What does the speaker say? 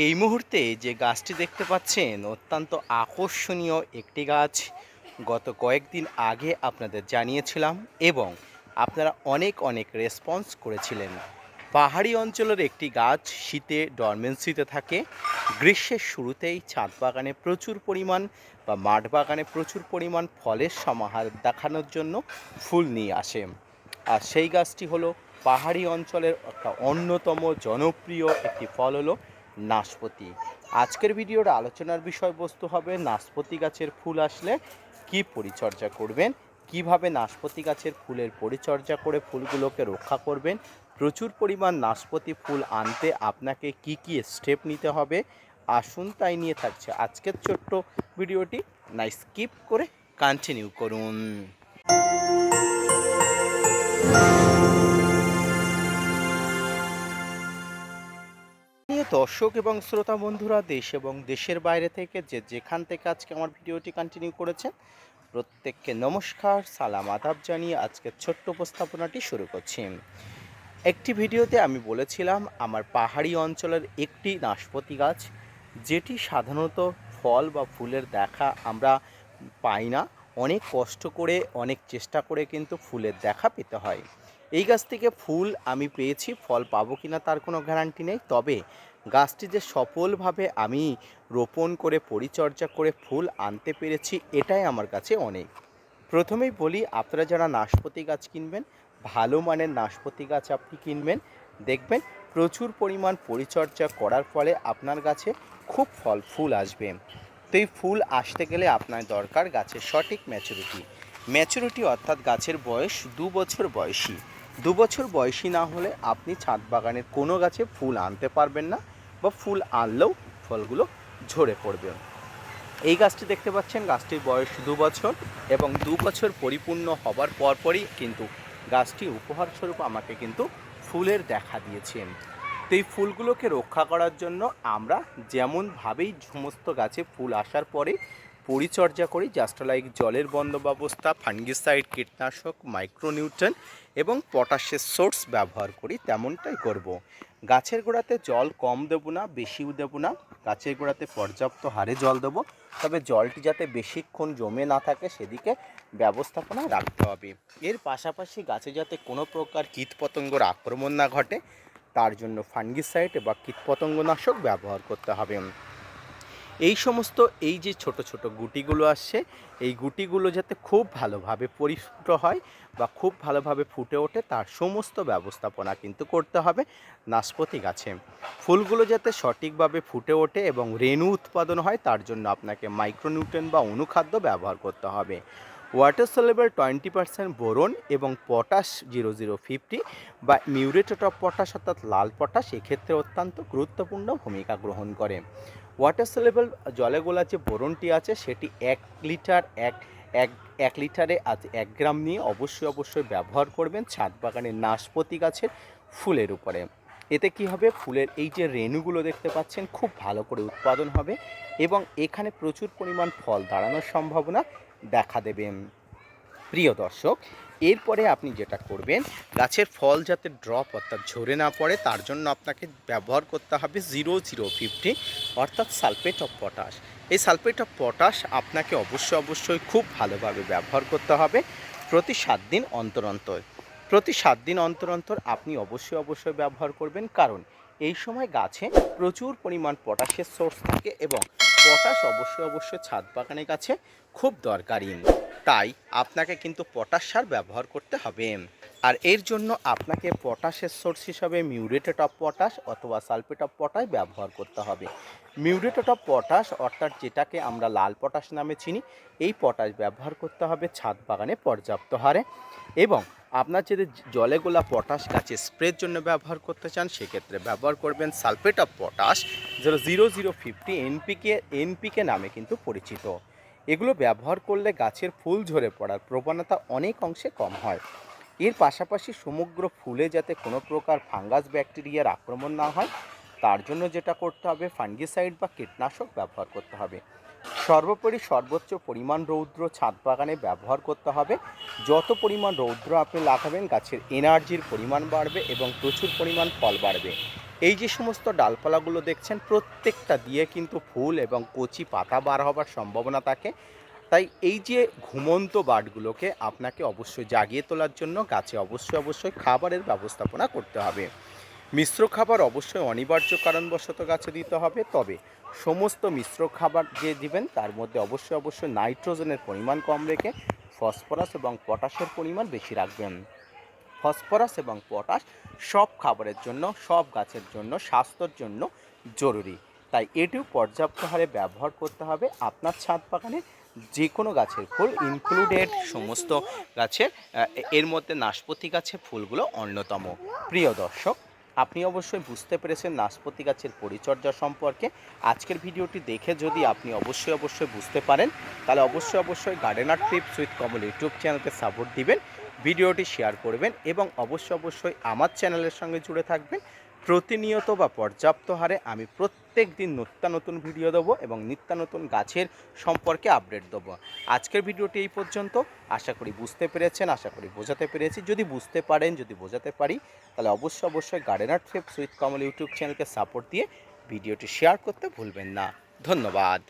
এই মুহূর্তে যে গাছটি দেখতে পাচ্ছেন অত্যন্ত আকর্ষণীয় একটি গাছ। গত কয়েকদিন আগে আপনাদের জানিয়েছিলাম এবং আপনারা অনেক অনেক রেসপন্স করেছিলেন। পাহাড়ি অঞ্চলের একটি গাছ শীতে ডরমেন্সিতে থাকে, গ্রীষ্মের শুরুতেই ছাদ বাগানে প্রচুর পরিমাণ বা মাঠ বাগানে প্রচুর পরিমাণ ফলের সমাহার দেখানোর জন্য ফুল নিয়ে আসে। আর সেই গাছটি হলো পাহাড়ি অঞ্চলের একটা অন্যতম জনপ্রিয় একটি ফল হলো নাশপাতি। আজকের ভিডিওর আলোচনার বিষয়বস্তু হবে নাশপাতি গাছের ফুল আসলে কি পরিচর্যা করবেন, কিভাবে নাশপাতি গাছের ফুলের পরিচর্যা করে ফুলগুলোকে রক্ষা করবেন, প্রচুর পরিমাণ নাশপাতি ফুল আনতে আপনাকে কি কি স্টেপ নিতে হবে। আসুন তাই নিয়ে থাকছে আজকের ছোট্ট ভিডিওটি, না স্কিপ করে কন্টিনিউ করুন। প্রিয় দর্শক এবং শ্রোতা বন্ধুরা, দেশ এবং দেশের বাইরে থেকে যেখান থেকে আজকে আমার ভিডিওটি কন্টিনিউ করেছেন, প্রত্যেককে নমস্কার, সালাম আদাব জানিয়ে আজকের ছোট্ট উপস্থাপনাটি শুরু করছি। একটি ভিডিওতে আমি বলেছিলাম আমার পাহাড়ি অঞ্চলের একটি নাশপাতি গাছ, যেটি সাধারণত ফল বা ফুলের দেখা আমরা পাই না। অনেক কষ্ট করে অনেক চেষ্টা করে কিন্তু ফুলের দেখা পেতে হয়। এই গাছ থেকে ফুল আমি পেয়েছি, ফল পাবো কিনা তার কোনো গ্যারান্টি নেই, তবে গাছটি যে সফলভাবে আমি রোপণ করে পরিচর্যা করে ফুল আনতে পেরেছি এটাই আমার কাছে অনেক। প্রথমেই বলি, আপনারা যারা নাশপাতি গাছ কিনবেন, ভালো মানের নাশপাতি গাছ আপনি কিনবেন, দেখবেন প্রচুর পরিমাণ পরিচর্যা করার ফলে আপনার গাছে খুব ফল ফুল আসবে। তো এই ফুল আসতে গেলে আপনার দরকার গাছের সঠিক ম্যাচুরিটি অর্থাৎ গাছের বয়স 2 বছর বয়সী। 2 বছর বয়সী না হলে আপনি ছাদ বাগানের কোনো গাছে ফুল আনতে পারবেন না, বা ফুল আনলেও ফলগুলো ঝরে পড়বে। এই গাছটি দেখতে পাচ্ছেন, গাছটির বয়স 2 বছর এবং 2 বছর পরিপূর্ণ হবার পরপরই কিন্তু গাছটি উপহারস্বরূপ আমাকে কিন্তু ফুলের দেখা দিয়েছে। তো এই ফুলগুলোকে রক্ষা করার জন্য আমরা যেমনভাবেই সমস্ত গাছে ফুল আসার পরে পরিচর্যা করি, জাস্ট লাইক জলের বন্দোবস্তা, ফাঙ্গিসাইড, কীটনাশক, মাইক্রোনিউট্রেন এবং পটাশের সোর্স ব্যবহার করি, তেমনটাই করব। গাছের গোড়াতে জল কম দেবো না, বেশিও দেবো না, গাছের গোড়াতে পর্যাপ্ত হারে জল দেবো, তবে জলটি যাতে বেশিক্ষণ জমে না থাকে সেদিকে ব্যবস্থাপনা রাখতে হবে। এর পাশাপাশি গাছে যাতে কোনো প্রকার কীটপতঙ্গর আক্রমণ না ঘটে তার জন্য ফাঙ্গিসাইড বা কীটপতঙ্গনাশক ব্যবহার করতে হবে। এই সমস্ত এই যে ছোট ছোট গুটিগুলো আসছে, এই গুটিগুলো যাতে খুব ভালোভাবে পরিস্ফুট হয় বা খুব ভালোভাবে ফুটে ওঠে তার সমস্ত ব্যবস্থাপনা কিন্তু করতে হবে নাশপাতি গাছে। ফুলগুলো যাতে সঠিকভাবে ফুটে ওঠে এবং রেণু উৎপাদন হয় তার জন্য আপনাকে মাইক্রোনিউট্রেন বা অনুখাদ্য ব্যবহার করতে হবে। ওয়াটার সলিউবল 20% বোরন এবং পটাশ 0050 বা মিউরেট অফ পটাশ অর্থাৎ লাল পটাশ এক্ষেত্রে অত্যন্ত গুরুত্বপূর্ণ ভূমিকা গ্রহণ করে। ওয়াটার সলিউবল জলে গোলা যে বোরনটি আছে সেটি 1 লিটারে 1 গ্রাম নিয়ে অবশ্যই ব্যবহার করবেন ছাদ বাগানের নাশপাতি গাছের ফুলের উপরে। এতে কি হবে, ফুলের এই যে রেণুগুলো দেখতে পাচ্ছেন খুব ভালো করে উৎপাদন হবে এবং এখানে প্রচুর পরিমাণ ফল দাঁড়ানোর সম্ভাবনা দেখা দেবে। প্রিয় দর্শক, এরপরে আপনি যেটা করবেন, গাছের ফল যাতে ড্রপ অর্থাৎ ঝরে না পড়ে তার জন্য আপনাকে ব্যবহার করতে হবে 0050 অর্থাৎ সালফেট অফ পটাশ। এই সালফেট অফ পটাশ আপনাকে অবশ্যই খুব ভালোভাবে ব্যবহার করতে হবে প্রতি 7 দিন অন্তর অন্তর। প্রতি 7 দিন অন্তর অন্তর আপনি অবশ্যই ব্যবহার করবেন, কারণ এই সময় গাছে প্রচুর পরিমাণ পটাশের সোর্স থাকে এবং পটাশ অবশ্যই ছাদ বাগানের কাছে খুব দরকারি। তাই আপনাকে কিন্তু পটাশ সার ব্যবহার করতে হবে। আর এর জন্য আপনাকে পটাশের সোর্স হিসাবে মিউরেট অফ পটাশ অথবা সালফেট অফ পটাশ ব্যবহার করতে হবে। মিউরেট অফ পটাশ অর্থাৎ যেটাকে আমরা লাল পটাশ নামে চিনি, এই পটাশ ব্যবহার করতে হবে ছাদ বাগানে পর্যাপ্ত হারে। এবং আপনার যদি জলে গোলা পটাশ গাছে স্প্রের জন্য ব্যবহার করতে চান সেক্ষেত্রে ব্যবহার করবেন সালফেট অফ পটাশ 0050 এনপিকে নামে কিন্তু পরিচিত। এগুলো ব্যবহার করলে গাছের ফুল ঝরে পড়ার প্রবণতা অনেক অংশে কম হয়। এর পাশাপাশি সমগ্র ফুলে যাতে কোনো প্রকার ফাঙ্গাস ব্যাকটেরিয়ার আক্রমণ না হয় তার জন্য যেটা করতে হবে, ফাঙ্গিসাইড বা কীটনাশক ব্যবহার করতে হবে। সর্বোপরি সর্বোচ্চ পরিমাণ রৌদ্র ছাদ বাগানে ব্যবহার করতে হবে। যত পরিমাণ রৌদ্র আপনি লাগাবেন গাছের এনার্জির পরিমাণ বাড়বে এবং প্রচুর পরিমাণ ফল বাড়বে। এই যে সমস্ত ডালপালাগুলো দেখছেন প্রত্যেকটা দিয়ে কিন্তু ফুল এবং কচি পাতা বার হবার সম্ভাবনা থাকে। তাই এই যে ঘুমন্ত বার্ডগুলোকে আপনাকে অবশ্যই জাগিয়ে তোলার জন্য গাছে অবশ্যই খাবারের ব্যবস্থাপনা করতে হবে। মিশ্র খাবার অবশ্যই অনিবার্য কারণবশত গাছে দিতে হবে, তবে সমস্ত মিশ্র খাবার যে দিবেন তার মধ্যে অবশ্যই নাইট্রোজেনের পরিমাণ কম রেখে ফসফরাস এবং পটাশের পরিমাণ বেশি রাখবেন। ফসফরাস এবং পটাশ সব খাবারের জন্য, সব গাছের জন্য, স্বাস্থ্যের জন্য জরুরি। তাই এটিও পর্যাপ্ত হারে ব্যবহার করতে হবে আপনার ছাদ বাগানে। যে কোনো গাছের ফুল ইনক্লুডেড সমস্ত গাছের, এর মধ্যে নাশপাতি গাছের ফুলগুলো অন্যতম। প্রিয় দর্শক, আপনি অবশ্যই বুঝতে পেরেছেন নাশপাতি গাছের পরিচর্যা সম্পর্কে। আজকের ভিডিওটি দেখে যদি আপনি অবশ্যই বুঝতে পারেন, তাহলে অবশ্যই gardener tips with Kamal YouTube চ্যানেলকে সাপোর্ট দিবেন, ভিডিওটি শেয়ার করবেন এবং অবশ্যই আমার চ্যানেলের সঙ্গে জুড়ে থাকবেন। প্রতিনিয়ত বা পর্যাপ্ত হারে আমি প্রত্যেক দিন নতুন ভিডিও দেবো এবং নতুন গাছের সম্পর্কে আপডেট দেবো। আজকের ভিডিওটি এই পর্যন্ত। আশা করি বুঝতে পেরেছেন, আশা করি বোঝাতে পেরেছি। যদি বুঝতে পারেন, যদি বোঝাতে পারি, তাহলে অবশ্যই gardener tips with Kamal YouTube চ্যানেলকে সাপোর্ট দিয়ে ভিডিওটি শেয়ার করতে ভুলবেন না। ধন্যবাদ।